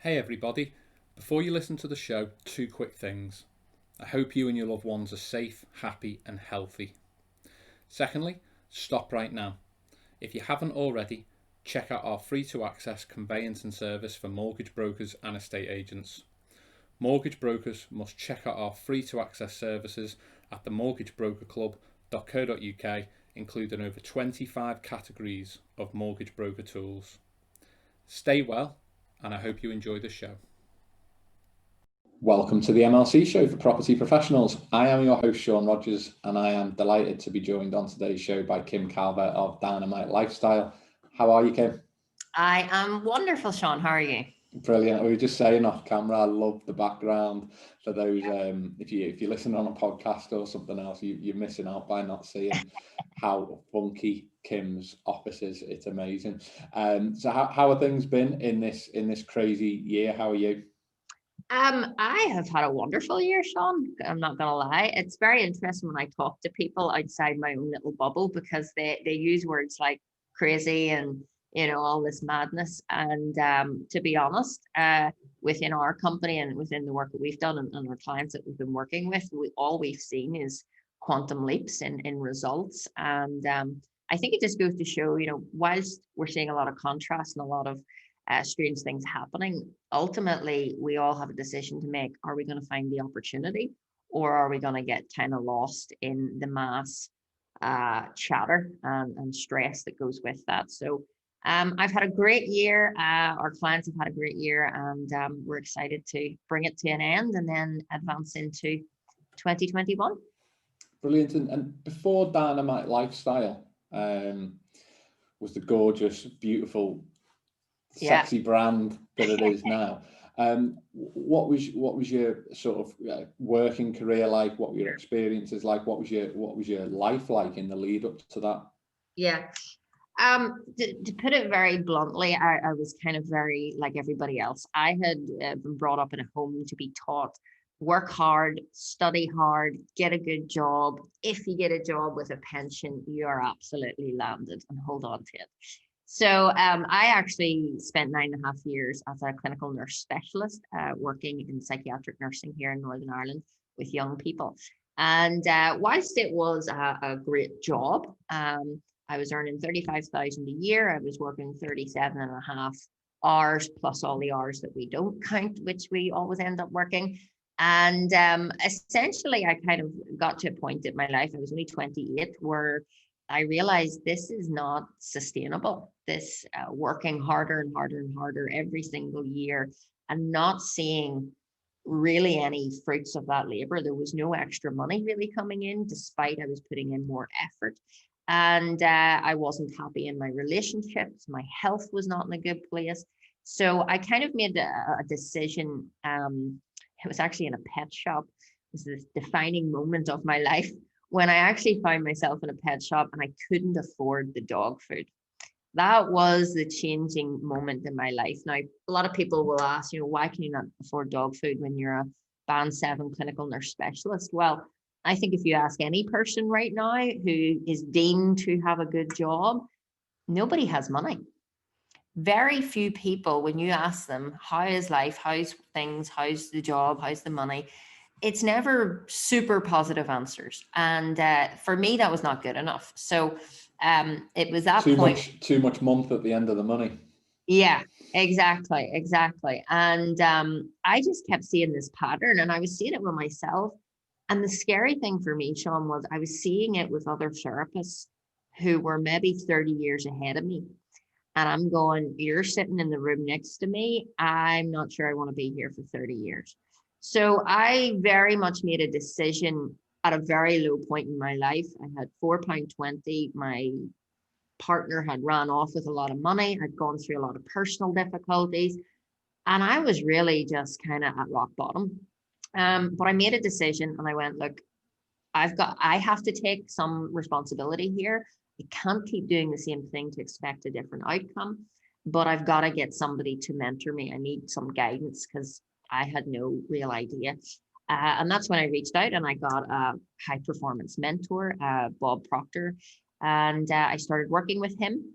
Hey everybody, before you listen to the show, two quick things. I hope you and your loved ones are safe, happy, and healthy. Secondly, stop right now. If you haven't already, check out our free to access conveyancing service for mortgage brokers and estate agents. Mortgage brokers must check out our free to access services at themortgagebrokerclub.co.uk, including over 25 categories of mortgage broker tools. Stay well, and I hope you enjoy the show. Welcome to the MLC show for property professionals. I am your host, Sean Rogers, and I am delighted to be joined on today's show by Kim Calvert of Dynamite Lifestyle. How are you, Kim? I am wonderful, Sean. How are you? Brilliant. We were just saying off camera, I love the background. For those, if you listen on a podcast or something else, you're missing out by not seeing how funky Kim's office is. It's amazing. So how have things been in this crazy year? How are you? I have had a wonderful year, Sean. I'm not gonna lie. It's very interesting when I talk to people outside my own little bubble because they use words like crazy and all this madness. And to be honest, within our company and within the work that we've done and our clients that we've been working with, all we've seen is quantum leaps in results. And I think it just goes to show, whilst we're seeing a lot of contrast and a lot of strange things happening, ultimately we all have a decision to make. Are we going to find the opportunity, or are we going to get kind of lost in the mass chatter and stress that goes with that? So I've had a great year. Our clients have had a great year, and we're excited to bring it to an end and then advance into 2021. Brilliant. And before Dynamite Lifestyle was the gorgeous, beautiful, sexy brand that it is now. What was your sort of working career like? What were your experiences like? What was your life like in the lead up to that? Yeah. To put it very bluntly, I was kind of very like everybody else. I had been brought up in a home to be taught, work hard, study hard, get a good job. If you get a job with a pension, you are absolutely landed, and hold on to it. So I actually spent 9.5 years as a clinical nurse specialist, working in psychiatric nursing here in Northern Ireland with young people. And whilst it was a great job, I was earning 35,000 a year. I was working 37.5 hours plus all the hours that we don't count, which we always end up working. And essentially, I kind of got to a point in my life, I was only 28, where I realized this is not sustainable. This working harder and harder and harder every single year and not seeing really any fruits of that labor. There was no extra money really coming in, despite I was putting in more effort. And I wasn't happy in my relationships. My health was not in a good place. So I kind of made a decision. It was actually in a pet shop. It was this defining moment of my life when I actually found myself in a pet shop and I couldn't afford the dog food. That was the changing moment in my life. Now, a lot of people will ask, why can you not afford dog food when you're a band 7 clinical nurse specialist? Well, I think if you ask any person right now who is deemed to have a good job, nobody has money. Very few people, when you ask them, how is life, how's things, how's the job, how's the money, it's never super positive answers. And for me, that was not good enough. So it was that point. Too much month at the end of the money. Yeah, exactly. And I just kept seeing this pattern, and I was seeing it with myself. And the scary thing for me, Sean, was I was seeing it with other therapists who were maybe 30 years ahead of me. And I'm going, you're sitting in the room next to me. I'm not sure I want to be here for 30 years. So I very much made a decision at a very low point in my life. I had £4.20. My partner had ran off with a lot of money. I'd gone through a lot of personal difficulties. And I was really just kind of at rock bottom. But I made a decision and I went, look, I have to take some responsibility here. I can't keep doing the same thing to expect a different outcome, but I've got to get somebody to mentor me. I need some guidance because I had no real idea. And that's when I reached out and I got a high performance mentor, Bob Proctor, and I started working with him.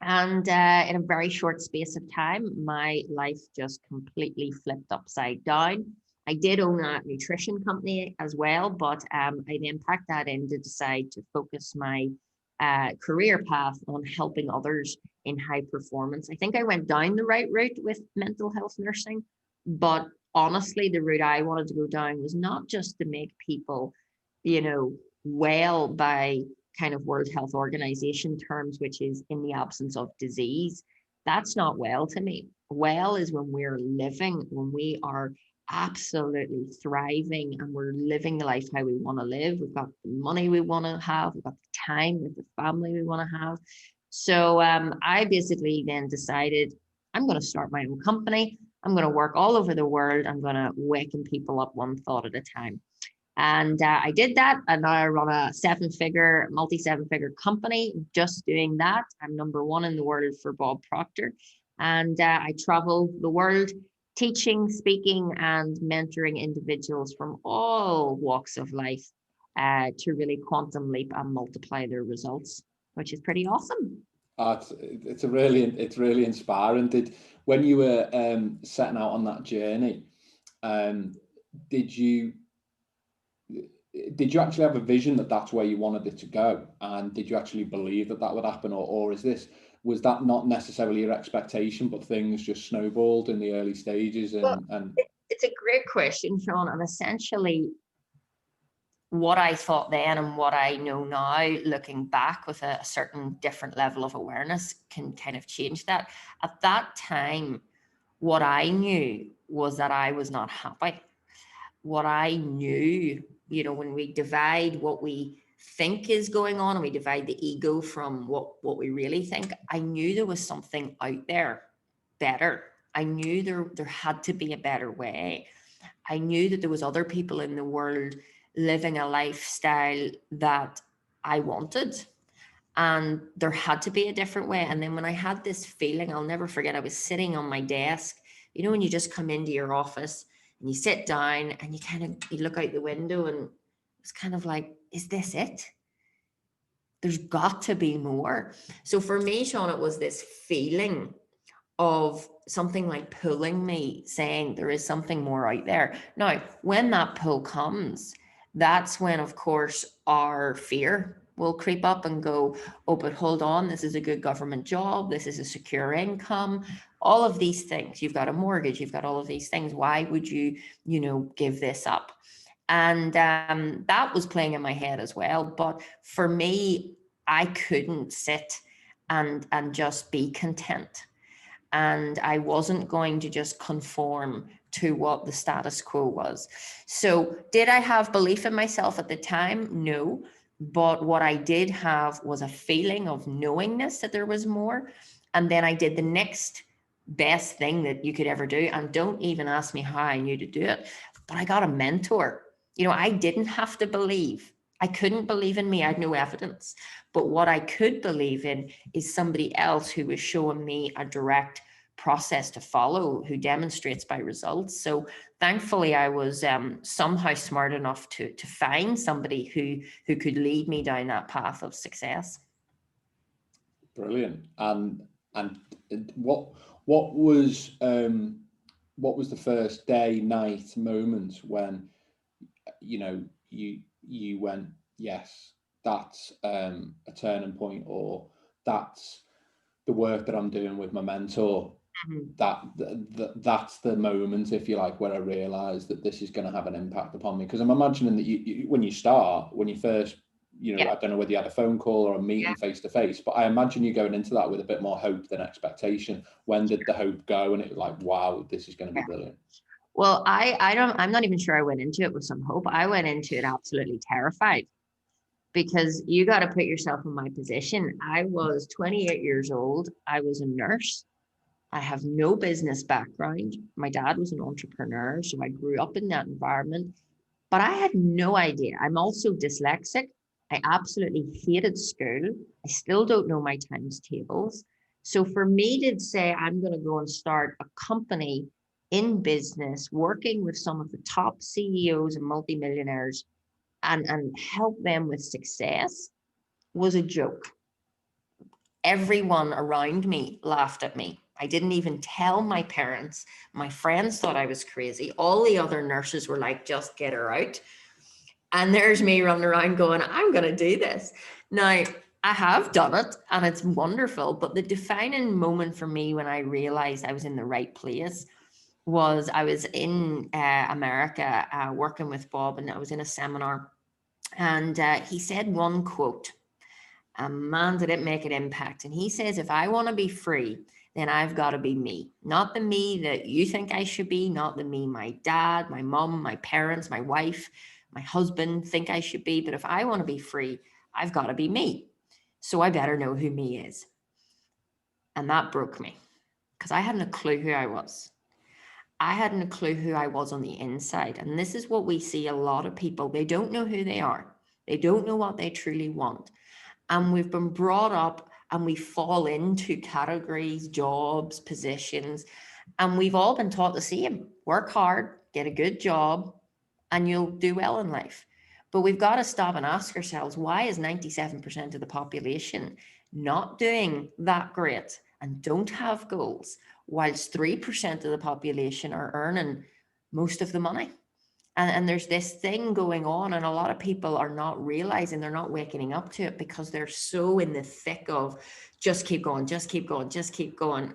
And in a very short space of time, my life just completely flipped upside down. I did own a nutrition company as well, but I then packed that in to decide to focus my career path on helping others in high performance. I think I went down the right route with mental health nursing, but honestly, the route I wanted to go down was not just to make people, well by kind of World Health Organization terms, which is in the absence of disease. That's not well to me. Well is when we're living, when we are absolutely thriving and we're living the life how we want to live. We've got the money we want to have, we've got the time with the family we want to have. So I basically then decided I'm going to start my own company. I'm going to work all over the world. I'm going to waken people up one thought at a time. And I did that. And now I run a multi-seven-figure company just doing that. I'm number one in the world for Bob Proctor. And I travel the world teaching, speaking, and mentoring individuals from all walks of life to really quantum leap and multiply their results, which is pretty awesome. It's really inspiring. When you were setting out on that journey, did you actually have a vision that that's where you wanted it to go, and did you actually believe that would happen, or was that not necessarily your expectation, but things just snowballed in the early stages? It's a great question, Sean, and essentially what I thought then and what I know now, looking back with a certain different level of awareness, can kind of change that. At that time, what I knew was that I was not happy. What I knew, when we divide what we think is going on and we divide the ego from what we really think, I knew there was something out there better. I knew there had to be a better way. I knew that there was other people in the world living a lifestyle that I wanted, and there had to be a different way. And then when I had this feeling, I'll never forget, I was sitting on my desk, when you just come into your office and you sit down and you look out the window, and it's kind of like, is this it? There's got to be more. So for me, Sean, it was this feeling of something like pulling me, saying there is something more out there. Now, when that pull comes, that's when, of course, our fear will creep up and go, oh, but hold on, this is a good government job, this is a secure income, all of these things. You've got a mortgage, you've got all of these things. Why would you, give this up? And that was playing in my head as well. But for me, I couldn't sit and just be content. And I wasn't going to just conform to what the status quo was. So did I have belief in myself at the time? No. But what I did have was a feeling of knowingness that there was more. And then I did the next best thing that you could ever do. And don't even ask me how I knew to do it, but I got a mentor. I didn't have to believe. I couldn't believe in me. I had no evidence. But what I could believe in is somebody else who was showing me a direct process to follow, who demonstrates by results. So thankfully, I was somehow smart enough to find somebody who could lead me down that path of success. Brilliant. And what was the first day, night moment when you went, yes, that's a turning point, or that's the work that I'm doing with my mentor? That's the moment, if you like, where I realized that this is going to have an impact upon me. Because I'm imagining that you when you first, I don't know whether you had a phone call or a meeting face to face, but I imagine you going into that with a bit more hope than expectation. When did the hope go? And it was like, wow, this is going to be brilliant. Well, I'm not even sure I went into it with some hope. I went into it absolutely terrified, because you got to put yourself in my position. I was 28 years old. I was a nurse. I have no business background. My dad was an entrepreneur, so I grew up in that environment, but I had no idea. I'm also dyslexic. I absolutely hated school. I still don't know my times tables. So for me to say, I'm going to go and start a company in business, working with some of the top CEOs and multimillionaires and help them with success, was a joke. Everyone around me laughed at me. I didn't even tell my parents. My friends thought I was crazy. All the other nurses were like, just get her out. And there's me running around going, I'm going to do this. Now, I have done it and it's wonderful. But the defining moment for me when I realized I was in the right place was I was in America working with Bob, and I was in a seminar. And he said one quote, and man, did it make an impact. And he says, if I want to be free, then I've got to be me. Not the me that you think I should be, not the me my dad, my mom, my parents, my wife, my husband think I should be. But if I want to be free, I've got to be me. So I better know who me is. And that broke me because I hadn't a clue who I was. I hadn't a clue who I was on the inside. And this is what we see a lot of people. They don't know who they are. They don't know what they truly want. And we've been brought up and we fall into categories, jobs, positions, and we've all been taught the same. Work hard, get a good job, and you'll do well in life. But we've got to stop and ask ourselves, why is 97% of the population not doing that great and don't have goals, whilst 3% of the population are earning most of the money? And there's this thing going on, and a lot of people are not realizing, they're not waking up to it because they're so in the thick of just keep going, just keep going, just keep going,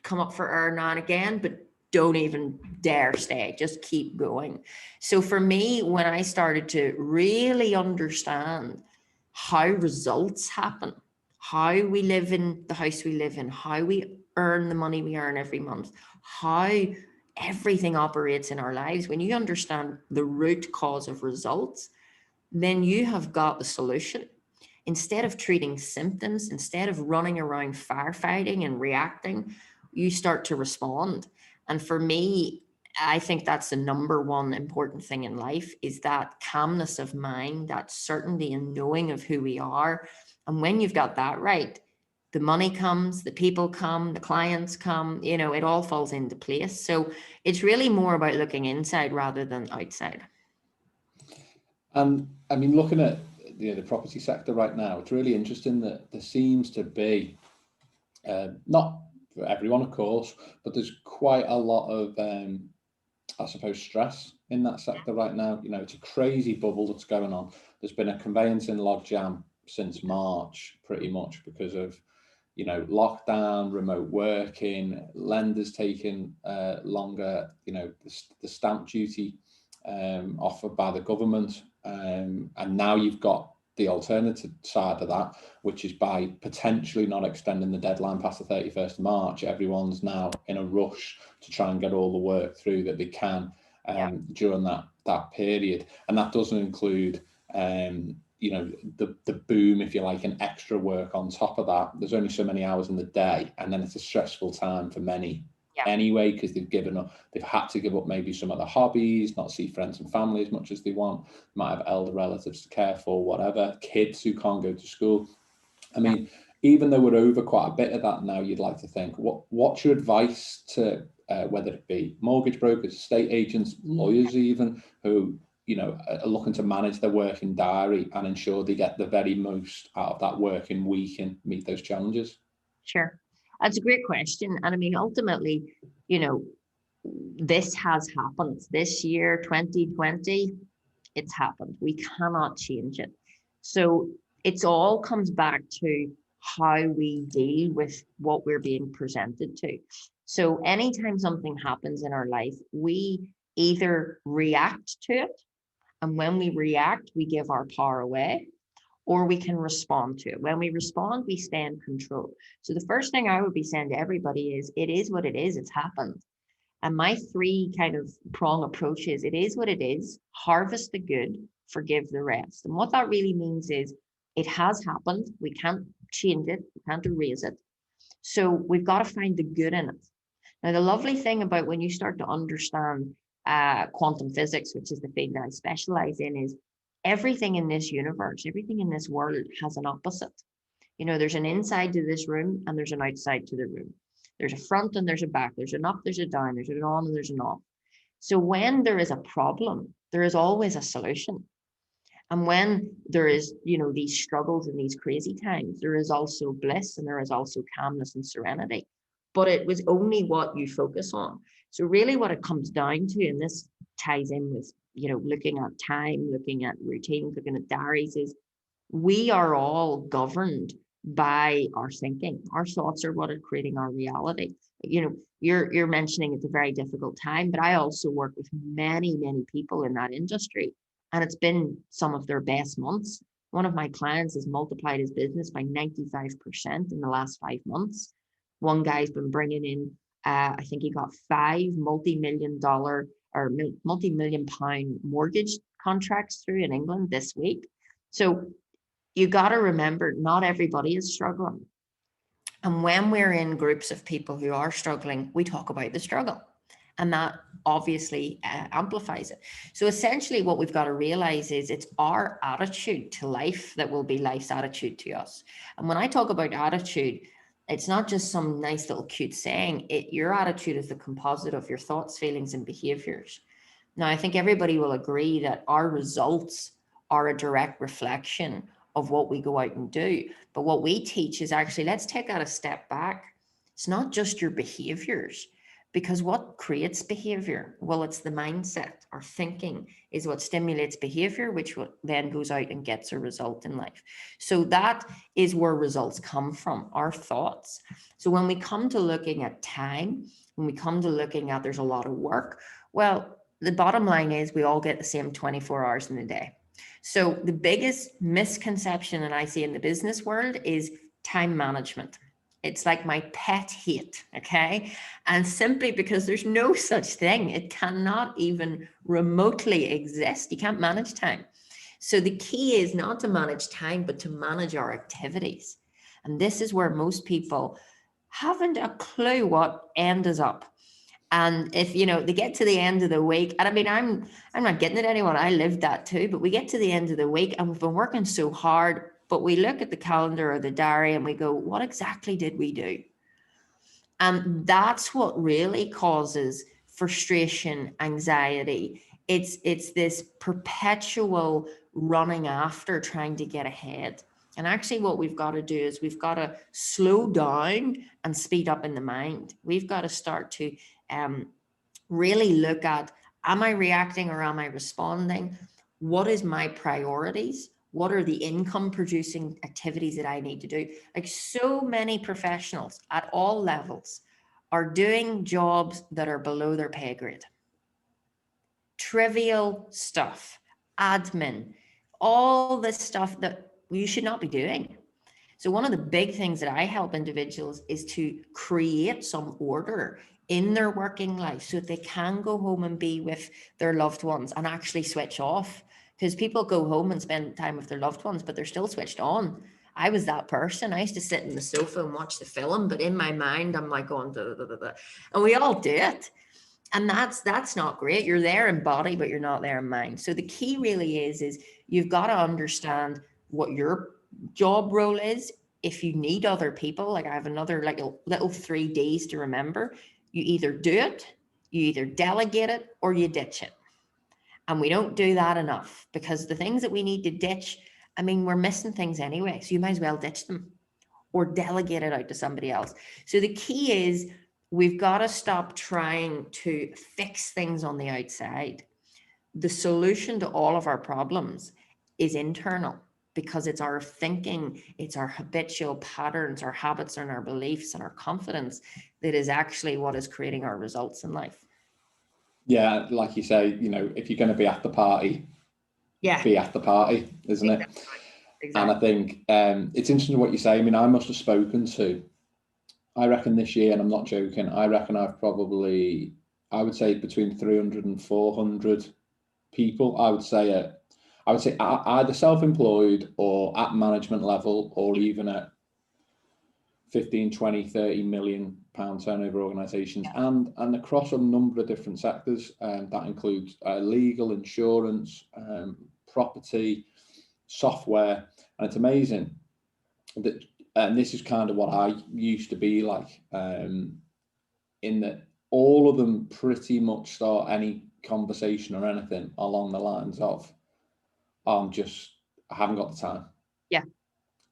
come up for air now and again, but don't even dare stay, just keep going. So for me, when I started to really understand how results happen, how we live in the house we live in, how we earn the money we earn every month, how everything operates in our lives, when you understand the root cause of results, then you have got the solution. Instead of treating symptoms, instead of running around firefighting and reacting, you start to respond. And for me, I think that's the number one important thing in life, is that calmness of mind, that certainty and knowing of who we are. And when you've got that right, the money comes, the people come, the clients come, it all falls into place. So it's really more about looking inside rather than outside. And I mean, looking at the property sector right now, it's really interesting that there seems to be, not for everyone, of course, but there's quite a lot of, I suppose, stress in that sector right now. It's a crazy bubble that's going on. There's been a conveyancing logjam since March, pretty much because of lockdown, remote working, lenders taking longer, the stamp duty offered by the government. And now you've got the alternative side of that, which is by potentially not extending the deadline past the 31st of March, everyone's now in a rush to try and get all the work through that they can during that period. And that doesn't include the boom, if you like, and extra work on top of that. There's only so many hours in the day, and then it's a stressful time for many anyway, because they've had to give up maybe some of their hobbies, not see friends and family as much as they want, might have elder relatives to care for, whatever, kids who can't go to school. I mean, even though we're over quite a bit of that now, you'd like to think, what's your advice to whether it be mortgage brokers, estate agents, lawyers even, who are looking to manage their working diary and ensure they get the very most out of that working week and meet those challenges? Sure. That's a great question. And I mean, ultimately, this has happened this year, 2020, it's happened. We cannot change it. So it's all comes back to how we deal with what we're being presented to. So anytime something happens in our life, we either react to it. And when we react, we give our power away, or we can respond to it. When we respond, we stay in control. So the first thing I would be saying to everybody is, it is what it is, it's happened. And my 3 kind of prong approach is, it is what it is, harvest the good, forgive the rest. And what that really means is, it has happened, we can't change it, we can't erase it. So we've got to find the good in it. Now, the lovely thing about when you start to understand quantum physics, which is the field that I specialize in, is everything in this universe, everything in this world has an opposite. There's an inside to this room and there's an outside to the room. There's a front and there's a back. There's an up, there's a down, there's an on and there's an off. So when there is a problem, there is always a solution. And when there is, these struggles and these crazy times, there is also bliss and there is also calmness and serenity. But it was only what you focus on. So really what it comes down to, and this ties in with, looking at time, looking at routines, looking at diaries, is we are all governed by our thinking. Our thoughts are what are creating our reality. You're mentioning it's a very difficult time, but I also work with many, many people in that industry, and it's been some of their best months. One of my clients has multiplied his business by 95% in the last 5 months. One guy's been bringing in, I think he got 5 multi-million-dollar or multi-million pound mortgage contracts through in England this week. So you got to remember, not everybody is struggling. And when we're in groups of people who are struggling, we talk about the struggle. And that obviously amplifies it. So essentially what we've got to realize is it's our attitude to life that will be life's attitude to us. And when I talk about attitude, it's not just some nice little cute saying. Your attitude is the composite of your thoughts, feelings, and behaviors. Now, I think everybody will agree that our results are a direct reflection of what we go out and do. But what we teach is actually, let's take that a step back. It's not just your behaviors, because what creates behavior? Well, it's the mindset. Our thinking is what stimulates behavior, which then goes out and gets a result in life. So that is where results come from, our thoughts. So when we come to looking at time, when we come to looking at there's a lot of work, well, the bottom line is we all get the same 24 hours in a day. So the biggest misconception that I see in the business world is time management. It's like my pet hate, okay? And simply because there's no such thing, it cannot even remotely exist. You can't manage time. So the key is not to manage time, but to manage our activities. And this is where most people haven't a clue what end is up. And if, they get to the end of the week, and I mean, I'm not getting at anyone, I lived that too, but we get to the end of the week and we've been working so hard, but we look at the calendar or the diary and we go, what exactly did we do? And that's what really causes frustration, anxiety. It's this perpetual running after trying to get ahead. And actually what we've got to do is we've got to slow down and speed up in the mind. We've got to start to really look at, am I reacting or am I responding? What is my priorities? What are the income producing activities that I need to do? Like, so many professionals at all levels are doing jobs that are below their pay grade. Trivial stuff, admin, all this stuff that you should not be doing. So one of the big things that I help individuals is to create some order in their working life so that they can go home and be with their loved ones and actually switch off. Because people go home and spend time with their loved ones, but they're still switched on. I was that person. I used to sit in the sofa and watch the film, but in my mind, I'm like going, da, da, da, da. And we all do it. And that's not great. You're there in body, but you're not there in mind. So the key really is you've got to understand what your job role is. If you need other people, like I have another like little 3 Ds to remember, you either do it, you either delegate it, or you ditch it. And we don't do that enough, because the things that we need to ditch, I mean, we're missing things anyway. So you might as well ditch them or delegate it out to somebody else. So the key is we've got to stop trying to fix things on the outside. The solution to all of our problems is internal, because it's our thinking, it's our habitual patterns, our habits and our beliefs and our confidence that is actually what is creating our results in life. Yeah, like you say, if you're going to be at the party, be at the party, isn't it? Exactly. And I think it's interesting what you say. I mean, I must have spoken to, I reckon this year, and I'm not joking, I reckon I've probably, I would say between 300 and 400 people, I would say either self-employed or at management level, or even at 15, 20, 30 million pound turnover organisations, and across a number of different sectors. That includes legal, insurance, property, software. And it's amazing that, and this is kind of what I used to be like, in that all of them pretty much start any conversation or anything along the lines of, I haven't got the time. Yeah.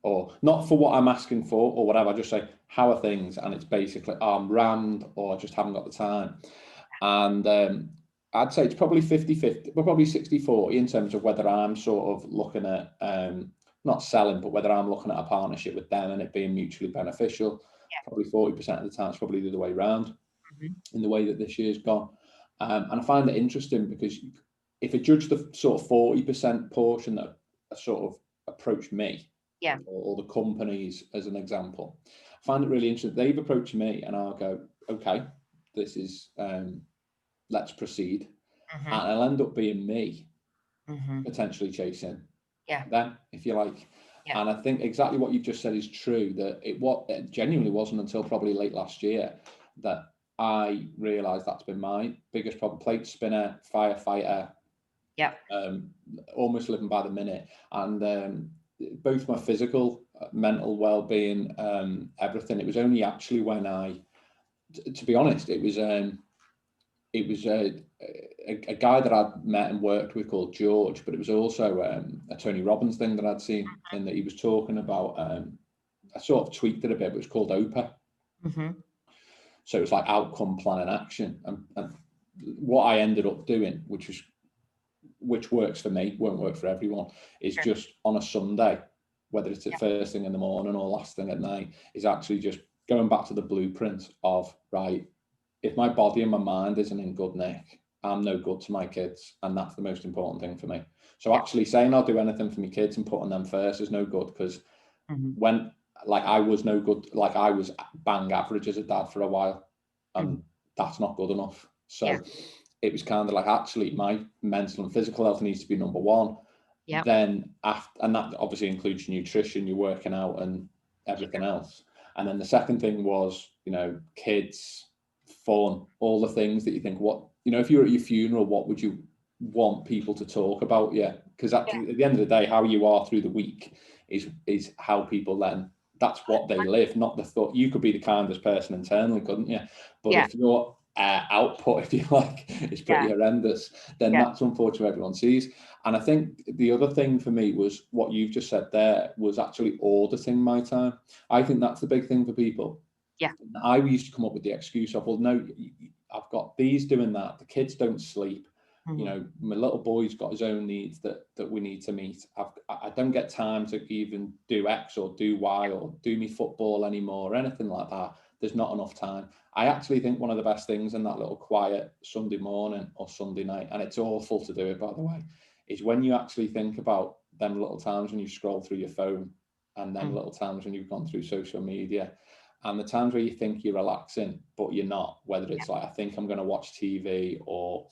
Or not for what I'm asking for or whatever. I just say, how are things? And it's basically, I'm rammed or I just haven't got the time. And I'd say it's probably 50-50, but probably 60-40 in terms of whether I'm sort of looking at, not selling, but whether I'm looking at a partnership with them and it being mutually beneficial. Yeah. Probably 40% of the time, it's probably the other way around in the way that this year's gone. And I find it interesting because if I judge the sort of 40% portion that are sort of approached me, Yeah. or the companies as an example, I find it really interesting. They've approached me and I'll go, okay, this is, let's proceed. And it'll end up being me potentially chasing them, if you like. Yeah. And I think exactly what you've just said is true, that it genuinely wasn't until probably late last year that I realised that's been my biggest problem. Plate spinner, firefighter, almost living by the minute. And both my physical, mental well-being, everything. It was only actually when to be honest, it was a guy that I'd met and worked with called George, but it was also a Tony Robbins thing that I'd seen, in that he was talking about, I sort of tweaked it a bit, but it was called OPA. So it was like outcome, plan and action. And what I ended up doing, which works for me, won't work for everyone, is just on a Sunday, whether it's the first thing in the morning or last thing at night, is actually just going back to the blueprint of, right, if my body and my mind isn't in good nick, I'm no good to my kids. And that's the most important thing for me. So actually saying I'll do anything for my kids and putting them first is no good, because when, like, I was no good, like I was bang average as a dad for a while, and that's not good enough. So it was kind of like, actually my mental and physical health needs to be number one. Then after, and that obviously includes your nutrition, your working out and everything else. And then the second thing was, kids, fun, all the things that you think, if you're at your funeral, what would you want people to talk about? Because at the end of the day, how you are through the week is how people then, that's what they live, not the thought. You could be the kindest person internally, couldn't you? But if your output, if you like, is pretty horrendous, then that's unfortunately what everyone sees. And I think the other thing for me was what you've just said there, was actually auditing my time. I think that's the big thing for people. I used to come up with the excuse of, well, no, I've got these doing that. The kids don't sleep. My little boy's got his own needs that we need to meet. I don't get time to even do X or do Y or do me football anymore or anything like that. There's not enough time. I actually think one of the best things in that little quiet Sunday morning or Sunday night, and it's awful to do it, by the way, is when you actually think about them little times when you scroll through your phone, and then little times when you've gone through social media, and the times where you think you're relaxing, but you're not, whether it's like, I think I'm going to watch TV or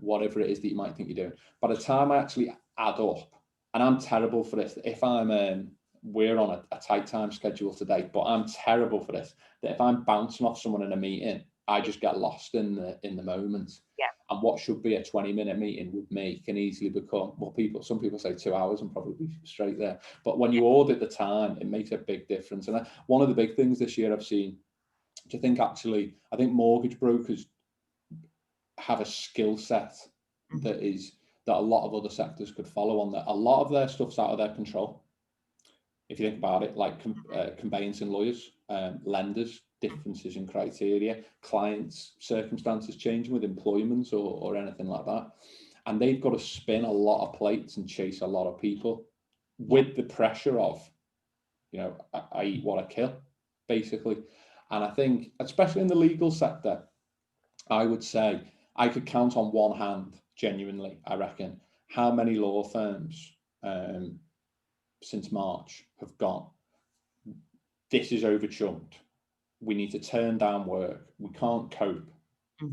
whatever it is that you might think you're doing. By the time I actually add up, and I'm terrible for this, if I'm, we're on a tight time schedule today, but I'm terrible for this, that if I'm bouncing off someone in a meeting, I just get lost in the moment. And what should be a 20-minute meeting with me can easily become, some people say 2 hours and probably be straight there. But when you audit the time, it makes a big difference. And one of the big things this year I've seen, which I think mortgage brokers have a skill set that a lot of other sectors could follow on, that a lot of their stuff's out of their control. If you think about it, like conveyancing lawyers, lenders, differences in criteria, clients, circumstances changing with employment or anything like that. And they've got to spin a lot of plates and chase a lot of people with the pressure of, I eat what I kill, basically. And I think, especially in the legal sector, I would say I could count on one hand, genuinely, I reckon, how many law firms since March have gone, this is overchunked, we need to turn down work, we can't cope,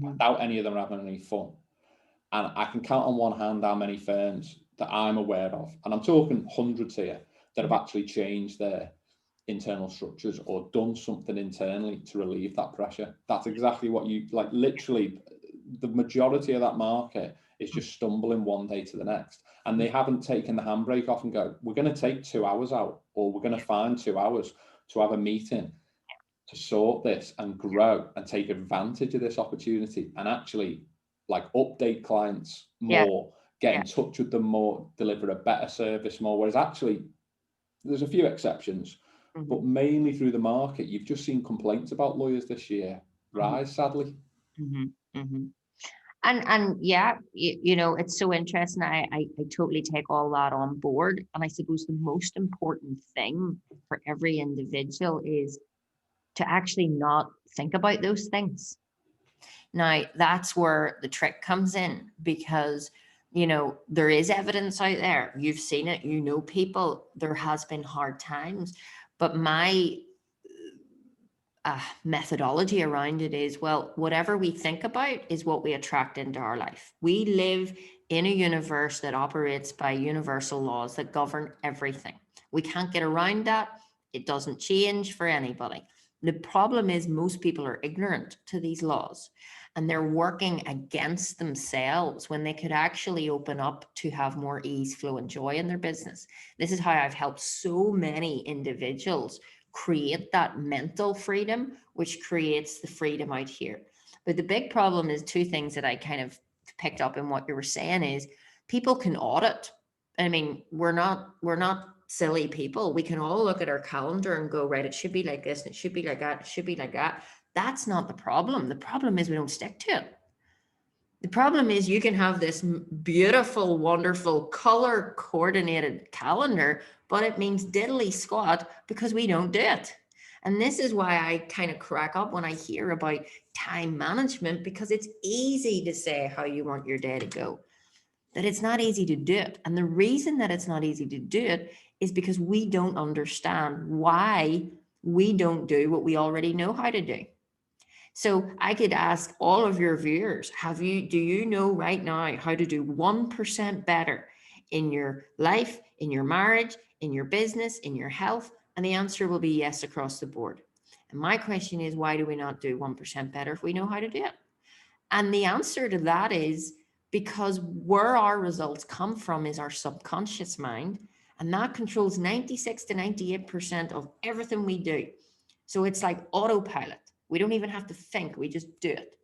without any of them having any fun. And I can count on one hand how many firms that I'm aware of, and I'm talking hundreds here, that have actually changed their internal structures or done something internally to relieve that pressure. That's exactly what you, like, literally the majority of that market is just stumbling one day to the next, and they haven't taken the handbrake off and go, we're going to take 2 hours out, or we're going to find 2 hours to have a meeting to sort this and grow and take advantage of this opportunity and actually, like, update clients more, get in touch with them more, deliver a better service more. Whereas actually, there's a few exceptions, but mainly through the market, you've just seen complaints about lawyers this year rise, sadly. And yeah, you know, it's so interesting. I totally take all that on board. And I suppose the most important thing for every individual is to actually not think about those things. Now, that's where the trick comes in, because, you know, there is evidence out there. You've seen it, you know, people, there has been hard times. But my methodology around it is, well, whatever we think about is what we attract into our life. We live in a universe that operates by universal laws that govern everything. We can't get around that. It doesn't change for anybody. The problem is most people are ignorant to these laws, and they're working against themselves when they could actually open up to have more ease, flow, and joy in their business. This is how I've helped so many individuals create that mental freedom, which creates the freedom out here. But the big problem is two things that I kind of picked up in what you were saying is people can audit. I mean, we're not silly people. We can all look at our calendar and go, right, it should be like this, and it should be like that, it should be like that. That's not the problem. The problem is we don't stick to it. The problem is you can have this beautiful, wonderful, color coordinated calendar, but it means diddly squat because we don't do it. And this is why I kind of crack up when I hear about time management, because it's easy to say how you want your day to go, that it's not easy to do it. And the reason that it's not easy to do it is because we don't understand why we don't do what we already know how to do. So I could ask all of your viewers, do you know right now how to do 1% better in your life, in your marriage, in your business, in your health? And the answer will be yes across the board. And my question is, why do we not do 1% better if we know how to do it? And the answer to that is because where our results come from is our subconscious mind, and that controls 96 to 98% of everything we do. So it's like autopilot. We don't even have to think, we just do it.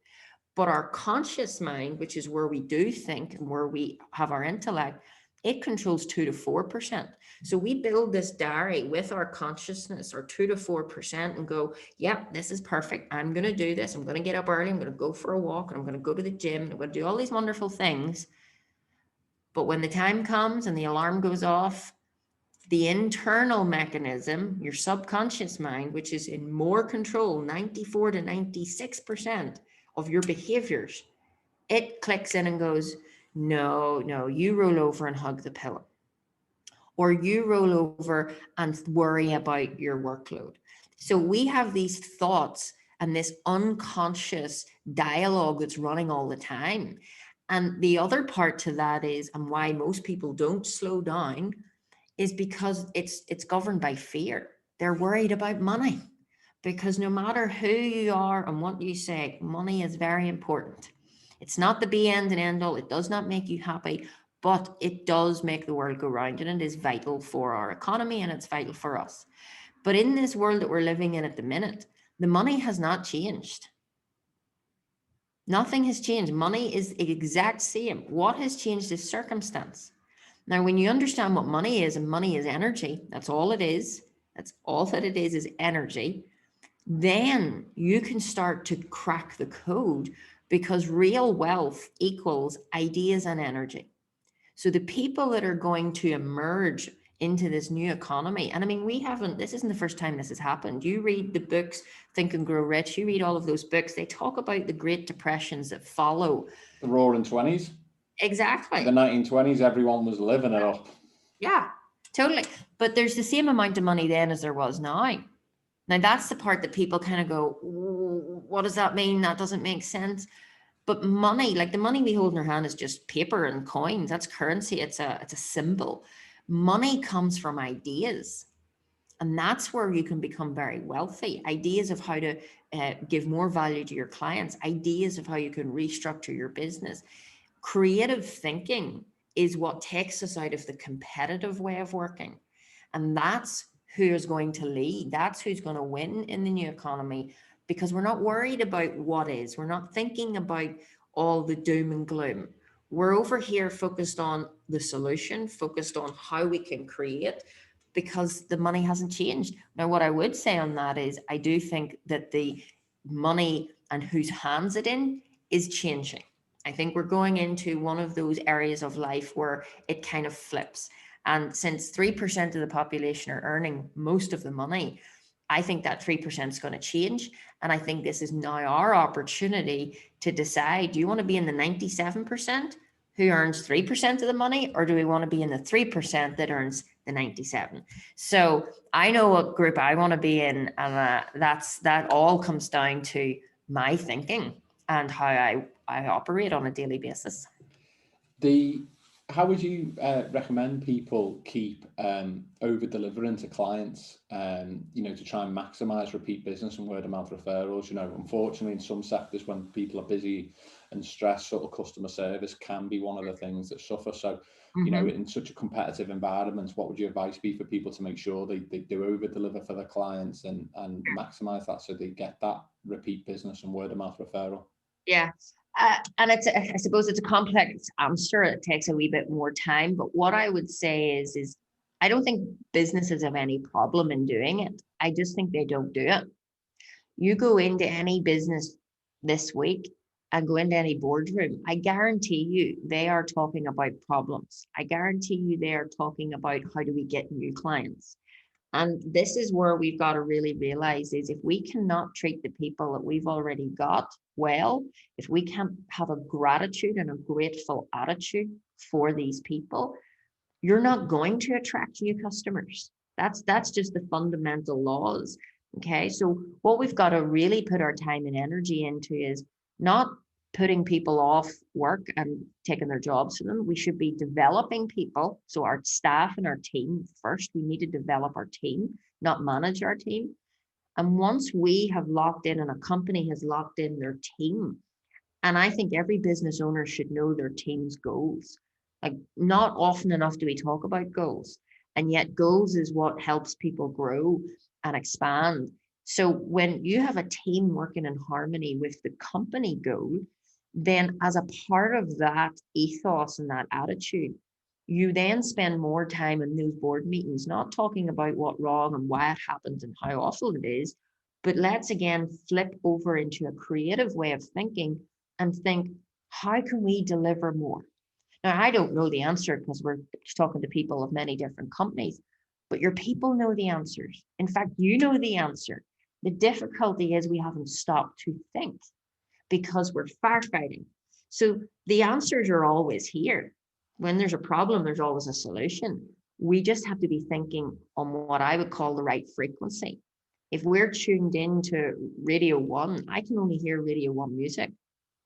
But our conscious mind, which is where we do think and where we have our intellect, it controls 2 to 4%. So we build this diary with our consciousness, or 2 to 4%, and go, yep, this is perfect. I'm going to do this. I'm going to get up early. I'm going to go for a walk, and I'm going to go to the gym. And I'm going to do all these wonderful things. But when the time comes and the alarm goes off, the internal mechanism, your subconscious mind, which is in more control, 94 to 96% of your behaviors, it clicks in and goes, no, you roll over and hug the pillow. Or you roll over and worry about your workload. So we have these thoughts and this unconscious dialogue that's running all the time. And the other part to that is, and why most people don't slow down, is because it's governed by fear. They're worried about money, because no matter who you are and what you say, money is very important. It's not the be end and end all. It does not make you happy, but it does make the world go round, and it is vital for our economy, and it's vital for us. But in this world that we're living in at the minute, the money has not changed. Nothing has changed. Money is the exact same. What has changed is circumstance. Now, when you understand what money is, and money is energy, that's all it is. That's all that it is energy. Then you can start to crack the code, because real wealth equals ideas and energy. So the people that are going to emerge into this new economy, and I mean, this isn't the first time this has happened. You read the books, Think and Grow Rich, you read all of those books, they talk about the great depressions that follow. The roaring 20s. Exactly. The 1920s, everyone was living it up. Yeah, totally. But there's the same amount of money then as there was now. Now, that's the part that people kind of go, what does that mean? That doesn't make sense. But money, like the money we hold in our hand, is just paper and coins. That's currency. It's a symbol. Money comes from ideas. And that's where you can become very wealthy. Ideas of how to give more value to your clients. Ideas of how you can restructure your business. Creative thinking is what takes us out of the competitive way of working. And that's who is going to lead. That's who's going to win in the new economy, because we're not worried about what is. We're not thinking about all the doom and gloom. We're over here focused on the solution, focused on how we can create, because the money hasn't changed. Now, what I would say on that is I do think that the money and whose hands it in is changing. I think we're going into one of those areas of life where it kind of flips. And since 3% of the population are earning most of the money, I think that 3% is going to change. And I think this is now our opportunity to decide, do you want to be in the 97% who earns 3% of the money, or do we want to be in the 3% that earns the 97? So I know what group I want to be in, and that all comes down to my thinking and how I operate on a daily basis. How would you recommend people keep over delivering to clients, to try and maximize repeat business and word of mouth referrals? Unfortunately, in some sectors, when people are busy and stressed, sort of customer service can be one of the things that suffer. So, in such a competitive environment, what would your advice be for people to make sure they do over deliver for their clients and maximize that so they get that repeat business and word of mouth referral? Yeah. And I suppose it's a complex answer. It takes a wee bit more time. But what I would say is I don't think businesses have any problem in doing it. I just think they don't do it. You go into any business this week and go into any boardroom, I guarantee you they are talking about problems. I guarantee you they are talking about how do we get new clients. And this is where we've got to really realize is if we cannot treat the people that we've already got well, if we can't have a gratitude and a grateful attitude for these people, you're not going to attract new customers. That's just the fundamental laws. Okay. So what we've got to really put our time and energy into is not putting people off work and taking their jobs from them. We should be developing people. So our staff and our team first, we need to develop our team, not manage our team. And once we have locked in and a company has locked in their team, and I think every business owner should know their team's goals. Like not often enough do we talk about goals. And yet goals is what helps people grow and expand. So when you have a team working in harmony with the company goal, then as a part of that ethos and that attitude, you then spend more time in those board meetings, not talking about what wrong and why it happened and how awful it is, but let's again flip over into a creative way of thinking and think, how can we deliver more? Now, I don't know the answer because we're talking to people of many different companies, but your people know the answers. In fact, you know the answer. The difficulty is we haven't stopped to think because we're firefighting. So the answers are always here. When there's a problem, there's always a solution. We just have to be thinking on what I would call the right frequency. If we're tuned into Radio 1, I can only hear Radio 1 music.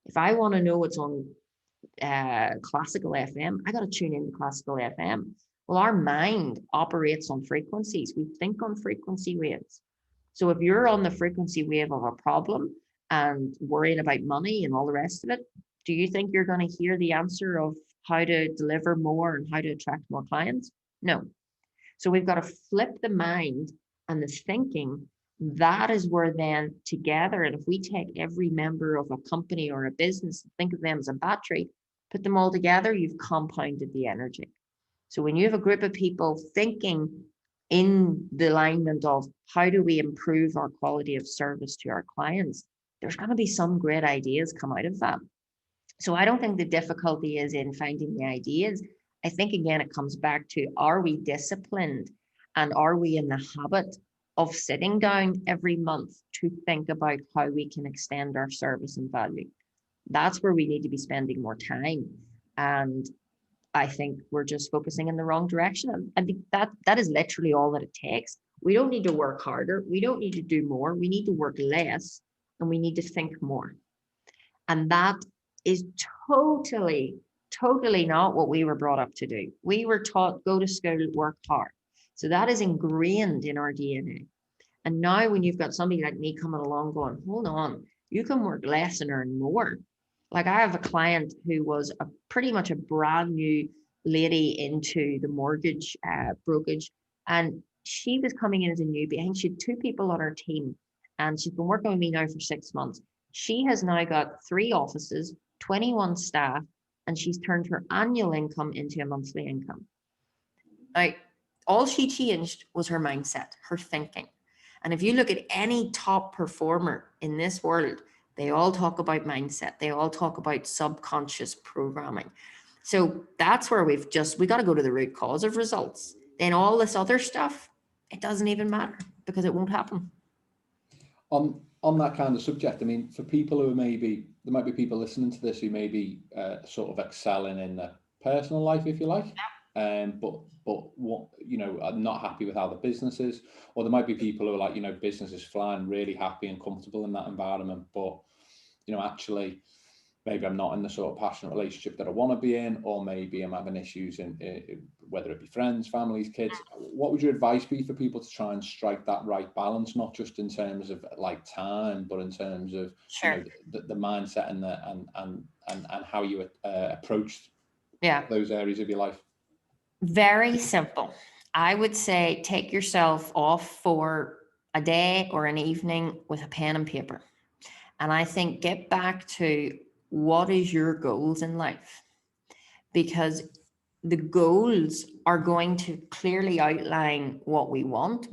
If I want to know what's on classical FM, I got to tune into classical FM. Well, our mind operates on frequencies. We think on frequency waves. So if you're on the frequency wave of a problem and worrying about money and all the rest of it, do you think you're going to hear the answer of how to deliver more and how to attract more clients? No. So we've got to flip the mind and the thinking. That is where then together, and if we take every member of a company or a business and think of them as a battery, put them all together, you've compounded the energy. So when you have a group of people thinking in the alignment of how do we improve our quality of service to our clients, there's going to be some great ideas come out of that. So I don't think the difficulty is in finding the ideas. I think, again, it comes back to, are we disciplined and are we in the habit of sitting down every month to think about how we can extend our service and value? That's where we need to be spending more time. And I think we're just focusing in the wrong direction. I think that is literally all that it takes. We don't need to work harder. We don't need to do more. We need to work less and we need to think more. And that is totally not what we were brought up to do. We were taught, go to school, work hard. So that is ingrained in our DNA. And now when you've got somebody like me coming along going, hold on, you can work less and earn more. Like I have a client who was pretty much a brand new lady into the mortgage brokerage. And she was coming in as a newbie. I think she had 2 people on her team and she's been working with me now for 6 months. She has now got 3 offices, 21 staff. and she's turned her annual income into a monthly income. Now, all she changed was her mindset, her thinking. And if you look at any top performer in this world, they all talk about mindset. They all talk about subconscious programming. So that's where we got to go to the root cause of results. Then all this other stuff, it doesn't even matter because it won't happen. On that kind of subject, I mean, for people who there might be people listening to this who may be sort of excelling in their personal life, if you like, but what, are not happy with how the business is, or there might be people who are like, business is flying, really happy and comfortable in that environment, but actually maybe I'm not in the sort of passionate relationship that I want to be in, or maybe I'm having issues in whether it be friends, families, kids. What would your advice be for people to try and strike that right balance, not just in terms of like time, but in terms of the mindset and how you approach those areas of your life? Very simple. I would say take yourself off for a day or an evening with a pen and paper. And I think get back to what is your goals in life? Because the goals are going to clearly outline what we want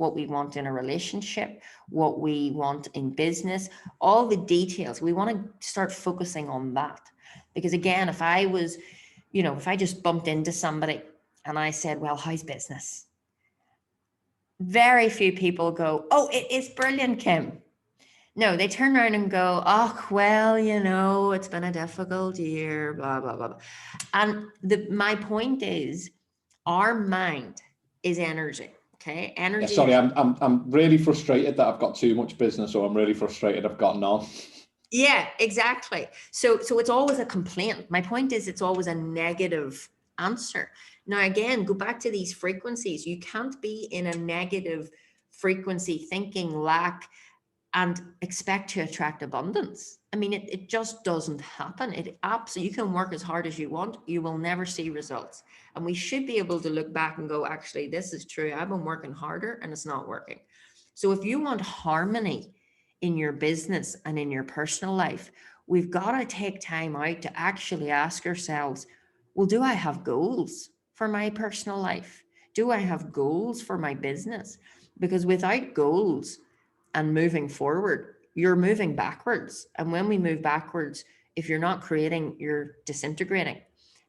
in a relationship, what we want in business, all the details. We want to start focusing on that. Because again, if I just bumped into somebody and I said, well, how's business? Very few people go, oh, it is brilliant, Kim. No, they turn around and go, oh, well, it's been a difficult year, blah, blah, blah. And my point is, our mind is energy, okay? Energy. Yeah, sorry, I'm really frustrated that I've got too much business, or I'm really frustrated I've got none. Yeah, exactly. So it's always a complaint. My point is, it's always a negative answer. Now, again, go back to these frequencies. You can't be in a negative frequency thinking, lack, and expect to attract abundance. I mean, it just doesn't happen. You can work as hard as you want. You will never see results. And we should be able to look back and go, actually, this is true. I've been working harder and it's not working. So if you want harmony in your business and in your personal life, we've got to take time out to actually ask ourselves, well, do I have goals for my personal life? Do I have goals for my business? Because without goals, and moving forward, you're moving backwards. And when we move backwards, if you're not creating, you're disintegrating.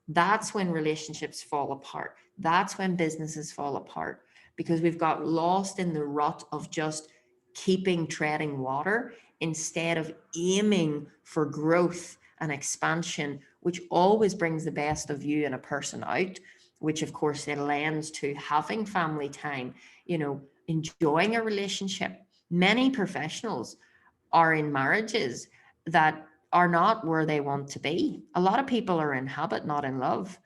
That's when relationships fall apart. That's when businesses fall apart, because we've got lost in the rut of just treading water instead of aiming for growth and expansion, which always brings the best of you and a person out, which of course then lends to having family time, enjoying a relationship. Many professionals are in marriages that are not where they want to be. A lot of people are in habit, not in love.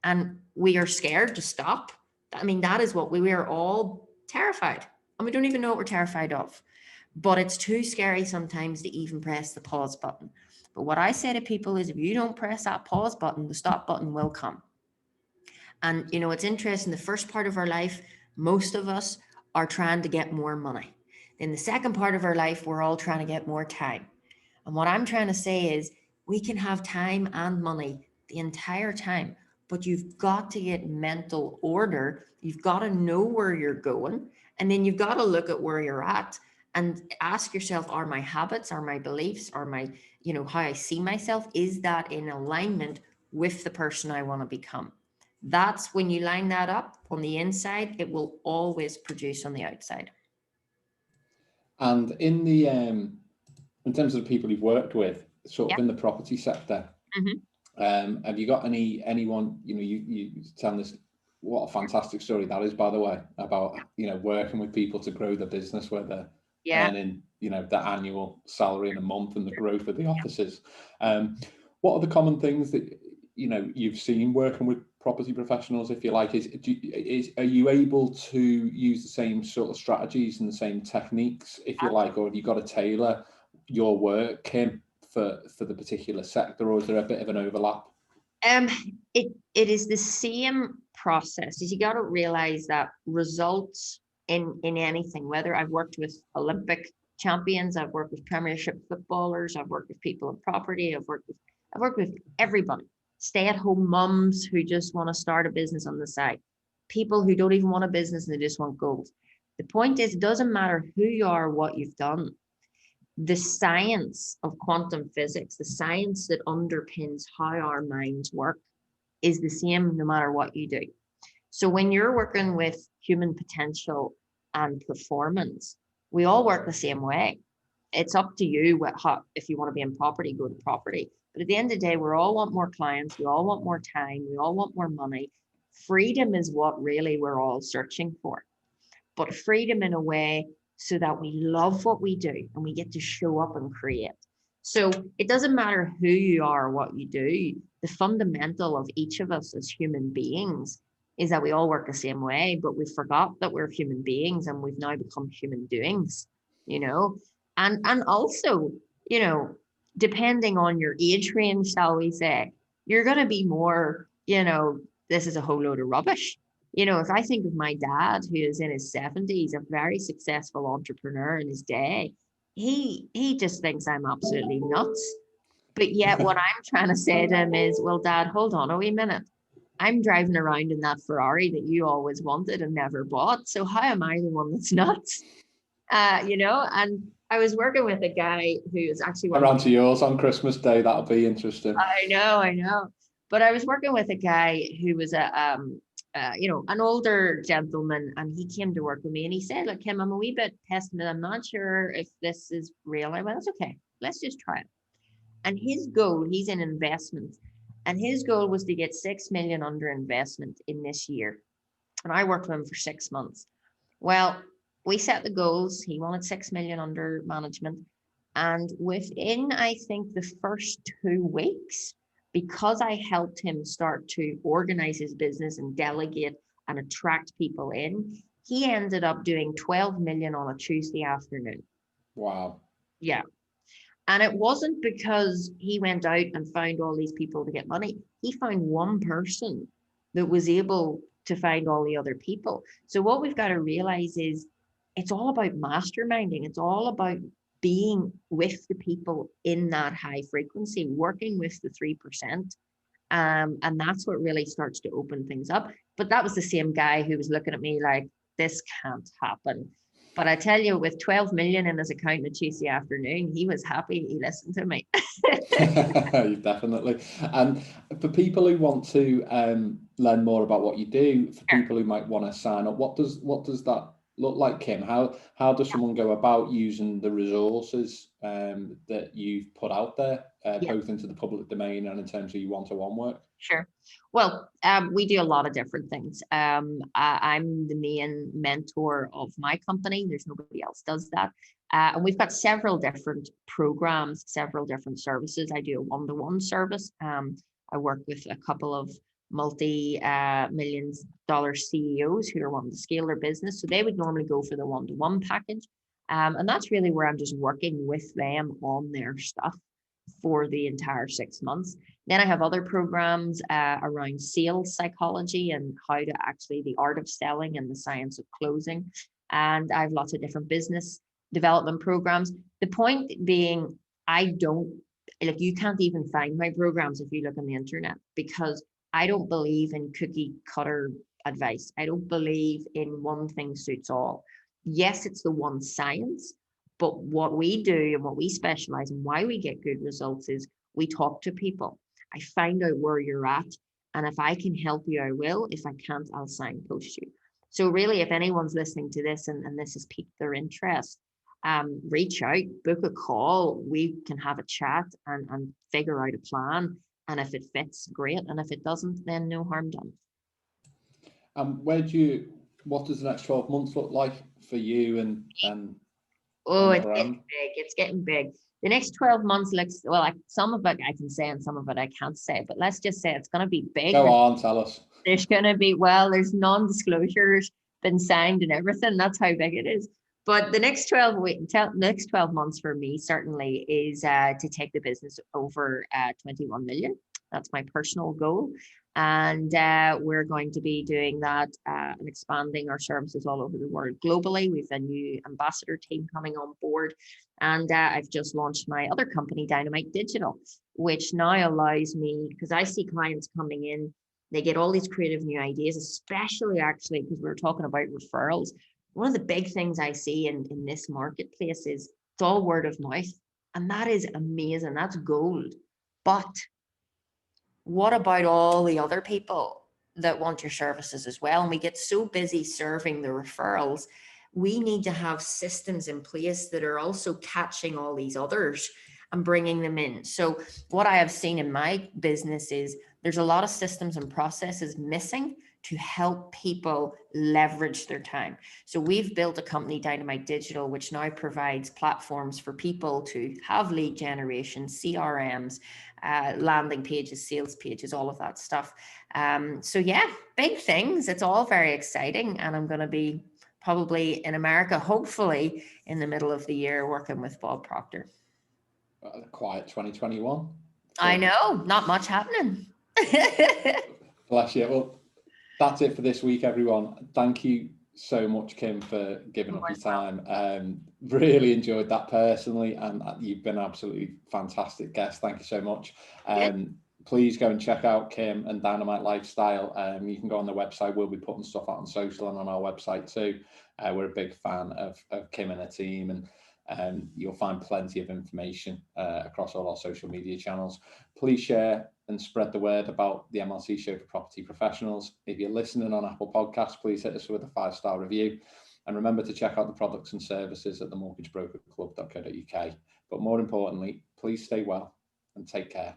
And we are scared to stop. I mean, that is what we are all terrified. And we don't even know what we're terrified of. But it's too scary sometimes to even press the pause button. But what I say to people is, if you don't press that pause button, the stop button will come. And, it's interesting. The first part of our life, most of us are trying to get more money. In the second part of our life, we're all trying to get more time. And what I'm trying to say is, we can have time and money the entire time, but you've got to get mental order. You've got to know where you're going. And then you've got to look at where you're at and ask yourself, are my habits, are my beliefs, are my, how I see myself, is that in alignment with the person I want to become? That's when you line that up on the inside, it will always produce on the outside. And in the in terms of the people you've worked with, sort of in the property sector, have you got anyone, you tell this, what a fantastic story that is, by the way, about, working with people to grow the business where they're earning, the annual salary in a month and the growth of the offices. What are the common things that, you've seen working with property professionals, if you like? Are you able to use the same sort of strategies and the same techniques, if you like, or have you got to tailor your work, Kim, for the particular sector, or is there a bit of an overlap? It is the same process. You got to realize that results in anything, whether I've worked with Olympic champions, I've worked with Premiership footballers, I've worked with people in property, I've worked with everybody. stay-at-home mums who just want to start a business on the side, people who don't even want a business and they just want goals. The point is, it doesn't matter who you are, what you've done. The science of quantum physics, the science that underpins how our minds work, is the same no matter what you do. So when you're working with human potential and performance, we all work the same way. It's up to you if you want to be in property, go to property. But at the end of the day, we all want more clients, we all want more time, we all want more money. Freedom is what really we're all searching for. But freedom in a way so that we love what we do and we get to show up and create. So it doesn't matter who you are or what you do. The fundamental of each of us as human beings is that we all work the same way, but we forgot that we're human beings and we've now become human doings, you know. And also, you know, depending on your age range, shall we say, you're going to be more, you know, this is a whole load of rubbish. You know, if I think of my dad, who is in his 70s, a very successful entrepreneur in his day, he just thinks I'm absolutely nuts. But yet what I'm trying to say to him is, well, Dad, hold on a wee minute. I'm driving around in that Ferrari that you always wanted and never bought. So how am I the one that's nuts? You know, and I was working with a guy who is actually around to yours on Christmas Day. That'll be interesting. I know. But I was working with a guy who was you know, an older gentleman, and he came to work with me and he said, look, Kim, I'm a wee bit pessimistic. I'm not sure if this is real. I went, that's okay. Let's just try it. And his goal, he's in investment, and his goal was to get 6 million under investment in this year. And I worked with him for 6 months. Well, we set the goals. He wanted 6 million under management. And within, I think, the first 2 weeks, because I helped him start to organize his business and delegate and attract people in, he ended up doing 12 million on a Tuesday afternoon. Wow. Yeah. And it wasn't because he went out and found all these people to get money. He found one person that was able to find all the other people. So what we've got to realize is it's all about masterminding. It's all about being with the people in that high frequency, working with the 3%. And that's what really starts to open things up. But that was the same guy who was looking at me like, this can't happen. But I tell you, with 12 million in his account on a Tuesday afternoon, he was happy he listened to me. Definitely. And for people who want to learn more about what you do, for people who might want to sign up, what does that look like, Kim? How does someone go about using the resources that you've put out there, both into the public domain and in terms of your one-to-one work? Sure. Well, we do a lot of different things. I'm the main mentor of my company. There's nobody else does that. And we've got several different programs, several different services. I do a one-to-one service. I work with a couple of multi-million-dollar CEOs who are wanting to scale their business. So they would normally go for the one-to-one package. And that's really where I'm just working with them on their stuff for the entire 6 months. Then I have other programs around sales psychology and how to actually the art of selling and the science of closing. And I have lots of different business development programs. The point being, you can't even find my programs if you look on the internet, because I don't believe in cookie cutter advice. I don't believe in one thing suits all. Yes, it's the one science, but what we do and what we specialize in, why we get good results, is we talk to people. I find out where you're at, and if I can help you, I will. If I can't, I'll signpost you. So really, if anyone's listening to this and this has piqued their interest, reach out, book a call. We can have a chat and figure out a plan. And if it fits, great. And if it doesn't, then no harm done. What does the next 12 months look like for you and Oh, it's getting big. It's getting big. The next 12 months looks, well, some of it I can say and some of it I can't say, but let's just say it's going to be big. Go on, tell us. There's going to be, there's non-disclosures been signed and everything. That's how big it is. But the next 12 months for me certainly is to take the business over 21 million. That's my personal goal. And we're going to be doing that and expanding our services all over the world globally. We've a new ambassador team coming on board. And I've just launched my other company, Dynamite Digital, which now allows me, because I see clients coming in, they get all these creative new ideas, especially actually because we were talking about referrals. One of the big things I see in this marketplace is it's all word of mouth. And that is amazing. That's gold. But what about all the other people that want your services as well? And we get so busy serving the referrals. We need to have systems in place that are also catching all these others and bringing them in. So what I have seen in my business is there's a lot of systems and processes missing to help people leverage their time. So we've built a company, Dynamite Digital, which now provides platforms for people to have lead generation, CRMs, landing pages, sales pages, all of that stuff. So yeah, big things. It's all very exciting. And I'm going to be probably in America, hopefully in the middle of the year, working with Bob Proctor. A quiet 2021. I know, not much happening. Bless you. Well, that's it for this week, everyone. Thank you so much, Kim, for giving up your time. Really enjoyed that personally, and you've been an absolutely fantastic guest. Thank you so much. Please go and check out Kim and Dynamite Lifestyle. You can go on the website. We'll be putting stuff out on social and on our website too. We're a big fan of Kim and her team, and you'll find plenty of information across all our social media channels. Please share and spread the word about the MLC show for property professionals. If you're listening on Apple Podcasts, please hit us with a 5-star review. And remember to check out the products and services at themortgagebrokerclub.co.uk. But more importantly, please stay well and take care.